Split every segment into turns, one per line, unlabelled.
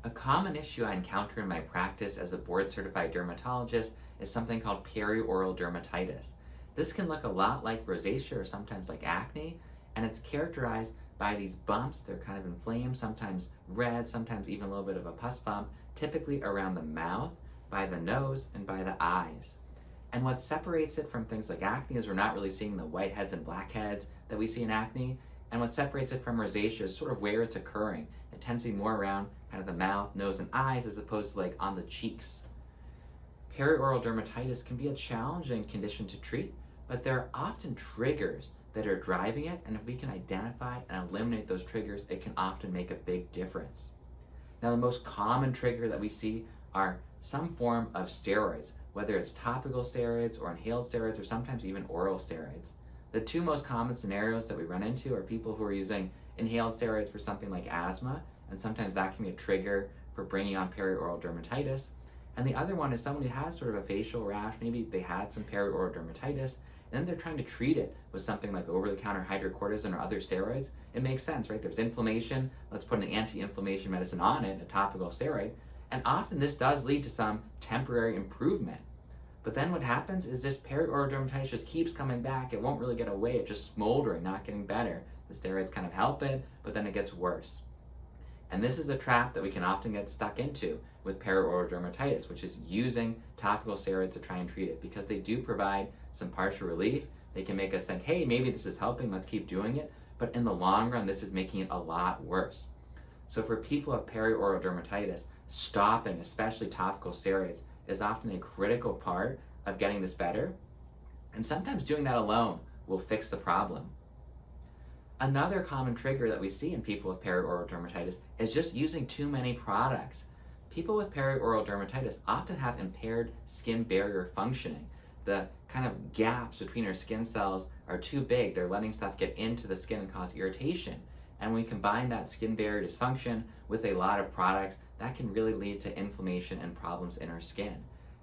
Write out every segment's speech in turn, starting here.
A common issue I encounter in my practice as a board-certified dermatologist is something called perioral dermatitis. This can look a lot like rosacea or sometimes like acne, and it's characterized by these bumps. They're kind of inflamed, sometimes red, sometimes even a little bit of a pus bump, typically around the mouth, by the nose, and by the eyes. And what separates it from things like acne is we're not really seeing the whiteheads and blackheads that we see in acne. And what separates it from rosacea is sort of where it's occurring. It tends to be more around kind of the mouth, nose, and eyes as opposed to like on the cheeks. Perioral dermatitis can be a challenging condition to treat, but there are often triggers that are driving it, and if we can identify and eliminate those triggers, it can often make a big difference. Now, the most common trigger that we see are some form of steroids, whether it's topical steroids or inhaled steroids or sometimes even oral steroids. The two most common scenarios that we run into are people who are using inhaled steroids for something like asthma, and sometimes that can be a trigger for bringing on perioral dermatitis. And the other one is someone who has sort of a facial rash, maybe they had some perioral dermatitis, and then they're trying to treat it with something like over-the-counter hydrocortisone or other steroids. It makes sense, right? There's inflammation, let's put an anti-inflammation medicine on it, a topical steroid, and often this does lead to some temporary improvement. But then what happens is this perioral dermatitis just keeps coming back. It won't really get away. It's just smoldering, not getting better. The steroids kind of help it, but then it gets worse. And this is a trap that we can often get stuck into with perioral dermatitis, which is using topical steroids to try and treat it, because they do provide some partial relief. They can make us think, hey, maybe this is helping, let's keep doing it. But in the long run, this is making it a lot worse. So for people with perioral dermatitis, stopping, especially topical steroids, is often a critical part of getting this better. And sometimes doing that alone will fix the problem. Another common trigger that we see in people with perioral dermatitis is just using too many products. People with perioral dermatitis often have impaired skin barrier functioning. The kind of gaps between our skin cells are too big. They're letting stuff get into the skin and cause irritation. And when we combine that skin barrier dysfunction with a lot of products, that can really lead to inflammation and problems in our skin.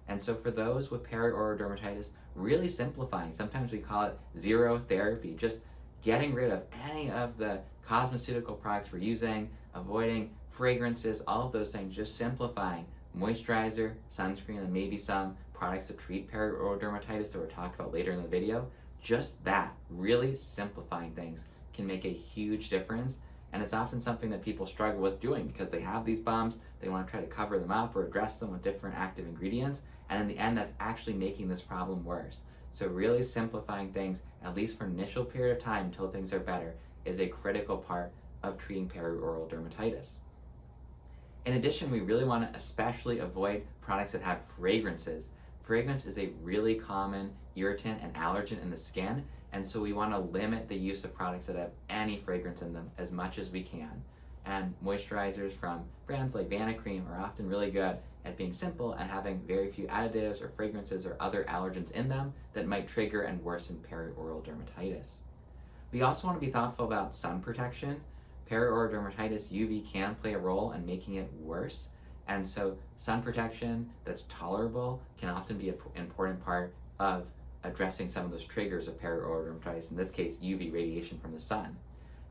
And so for those with perioral dermatitis, really simplifying, sometimes we call it zero therapy, just getting rid of any of the cosmeceutical products we're using, avoiding fragrances, all of those things, just simplifying moisturizer, sunscreen, and maybe some products to treat perioral dermatitis that we'll talk about later in the video. Just that, really simplifying things can make a huge difference. And it's often something that people struggle with doing because they have these balms, they want to try to cover them up or address them with different active ingredients, and in the end that's actually making this problem worse. So really simplifying things, at least for an initial period of time until things are better, is a critical part of treating perioral dermatitis. In addition, we really want to especially avoid products that have fragrances. Fragrance is a really common irritant and allergen in the skin, and so we want to limit the use of products that have any fragrance in them as much as we can. And moisturizers from brands like Vanicream are often really good at being simple and having very few additives or fragrances or other allergens in them that might trigger and worsen perioral dermatitis. We also want to be thoughtful about sun protection. Perioral dermatitis, UV can play a role in making it worse, and so sun protection that's tolerable can often be an important part of addressing some of those triggers of perioral dermatitis, in this case UV radiation from the sun.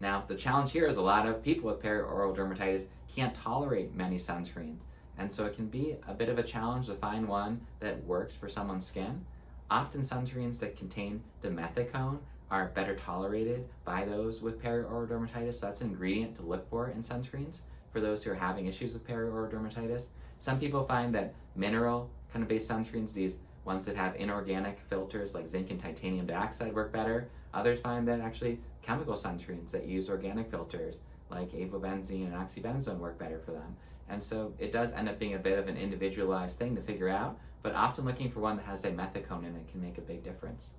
Now the challenge here is a lot of people with perioral dermatitis can't tolerate many sunscreens, and so it can be a bit of a challenge to find one that works for someone's skin. Often sunscreens that contain dimethicone are better tolerated by those with perioral dermatitis, so that's an ingredient to look for in sunscreens for those who are having issues with perioral dermatitis. Some people find that mineral kind of based sunscreens, these ones that have inorganic filters like zinc and titanium dioxide, work better. Others find that actually chemical sunscreens that use organic filters like avobenzene and oxybenzone work better for them. And so it does end up being a bit of an individualized thing to figure out, but often looking for one that has dimethicone in it can make a big difference.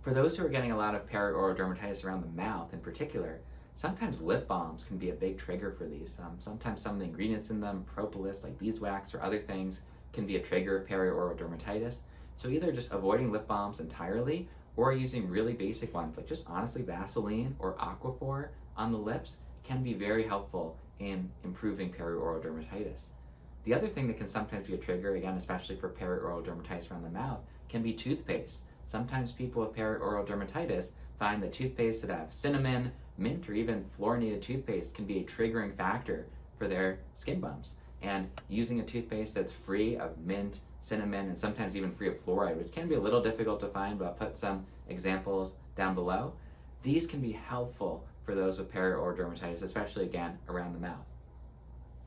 For those who are getting a lot of perioral dermatitis around the mouth in particular, sometimes lip balms can be a big trigger for these. Sometimes some of the ingredients in them, propolis like beeswax or other things, can be a trigger of perioral dermatitis. So either just avoiding lip balms entirely or using really basic ones like just honestly Vaseline or Aquaphor on the lips can be very helpful in improving perioral dermatitis. The other thing that can sometimes be a trigger, again especially for perioral dermatitis around the mouth, can be toothpaste. Sometimes people with perioral dermatitis find that toothpaste that have cinnamon, mint, or even fluorinated toothpaste can be a triggering factor for their skin bumps. And using a toothpaste that's free of mint, cinnamon, and sometimes even free of fluoride, which can be a little difficult to find, but I'll put some examples down below. These can be helpful for those with perioral dermatitis, especially again around the mouth.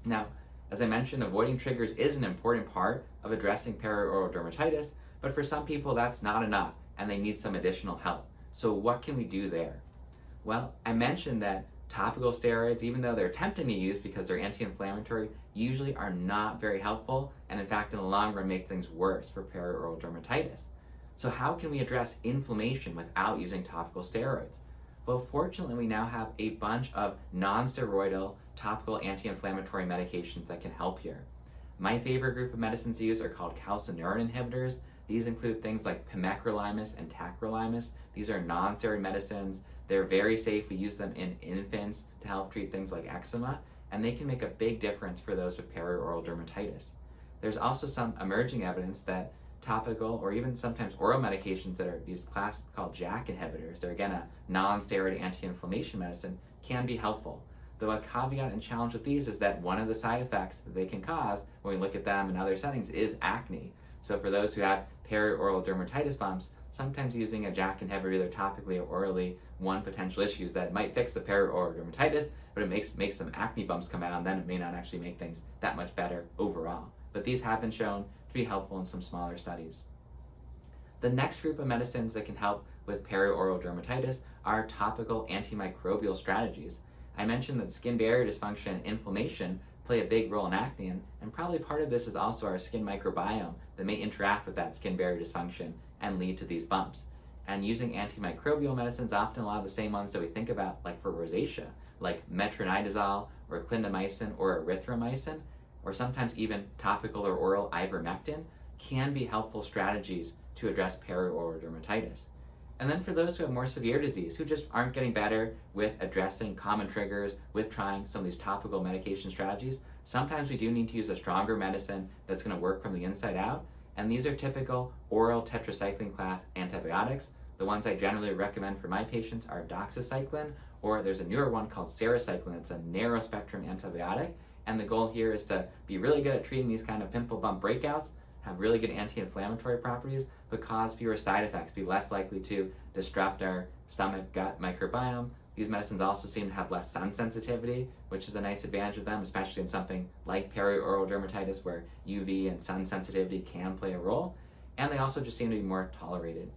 Now, as I mentioned, avoiding triggers is an important part of addressing perioral dermatitis, but for some people that's not enough and they need some additional help. So what can we do there? Well, I mentioned that topical steroids, even though they're tempting to use because they're anti-inflammatory, usually are not very helpful, and in fact in the long run make things worse for perioral dermatitis. So how can we address inflammation without using topical steroids? Well, fortunately we now have a bunch of non-steroidal topical anti-inflammatory medications that can help here. My favorite group of medicines to use are called calcineurin inhibitors. These include things like pimecrolimus and tacrolimus. These are non-steroid medicines. They're very safe. We use them in infants to help treat things like eczema, and they can make a big difference for those with perioral dermatitis. There's also some emerging evidence that topical or even sometimes oral medications that are these class called JAK inhibitors, they're again a non-steroid anti-inflammation medicine, can be helpful. Though a caveat and challenge with these is that one of the side effects that they can cause when we look at them in other settings is acne. So for those who have perioral dermatitis bumps, sometimes using a JAK inhibitor either topically or orally, one potential issue is that it might fix the perioral dermatitis, but it makes some acne bumps come out, and then it may not actually make things that much better overall. But these have been shown to be helpful in some smaller studies. The next group of medicines that can help with perioral dermatitis are topical antimicrobial strategies. I mentioned that skin barrier dysfunction and inflammation play a big role in acne, and probably part of this is also our skin microbiome that may interact with that skin barrier dysfunction and lead to these bumps. And using antimicrobial medicines, often a lot of the same ones that we think about, like for rosacea, like metronidazole or clindamycin or erythromycin, or sometimes even topical or oral ivermectin, can be helpful strategies to address perioral dermatitis. And then for those who have more severe disease, who just aren't getting better with addressing common triggers, with trying some of these topical medication strategies, sometimes we do need to use a stronger medicine that's going to work from the inside out. And these are typical oral tetracycline class antibiotics. The ones I generally recommend for my patients are doxycycline, or there's a newer one called sarecycline. It's a narrow spectrum antibiotic. And the goal here is to be really good at treating these kind of pimple bump breakouts, have really good anti-inflammatory properties, but cause fewer side effects, be less likely to disrupt our stomach gut microbiome. These medicines also seem to have less sun sensitivity, which is a nice advantage of them, especially in something like perioral dermatitis where UV and sun sensitivity can play a role. And they also just seem to be more tolerated.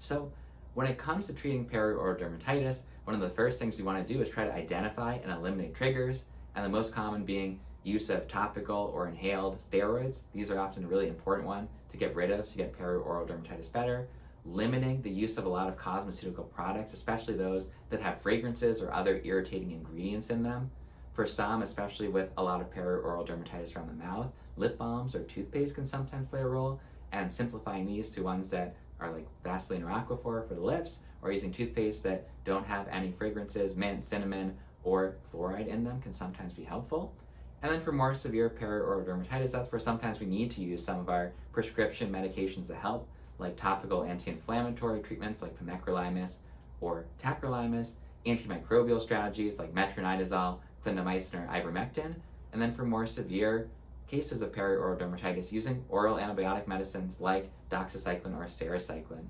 So when it comes to treating perioral dermatitis, one of the first things you want to do is try to identify and eliminate triggers, and the most common being use of topical or inhaled steroids. These are often a really important one to get rid of to get perioral dermatitis better. Limiting the use of a lot of cosmeceutical products, especially those that have fragrances or other irritating ingredients in them. For some, especially with a lot of perioral dermatitis around the mouth, lip balms or toothpaste can sometimes play a role, and simplifying these to ones that are like Vaseline or Aquaphor for the lips, or using toothpaste that don't have any fragrances, mint, cinnamon, or fluoride in them can sometimes be helpful. And then for more severe perioral dermatitis, that's where sometimes we need to use some of our prescription medications to help, like topical anti-inflammatory treatments like pimecrolimus or tacrolimus, antimicrobial strategies like metronidazole, clindamycin, or ivermectin, and then for more severe cases of perioral dermatitis, using oral antibiotic medicines like doxycycline or sarecycline.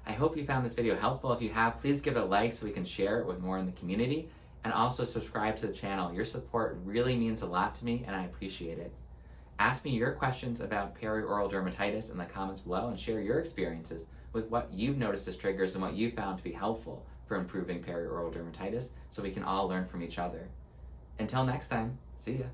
I hope you found this video helpful. If you have, please give it a like so we can share it with more in the community, and also subscribe to the channel. Your support really means a lot to me, and I appreciate it. Ask me your questions about perioral dermatitis in the comments below, and share your experiences with what you've noticed as triggers and what you found to be helpful for improving perioral dermatitis, so we can all learn from each other. Until next time, see ya.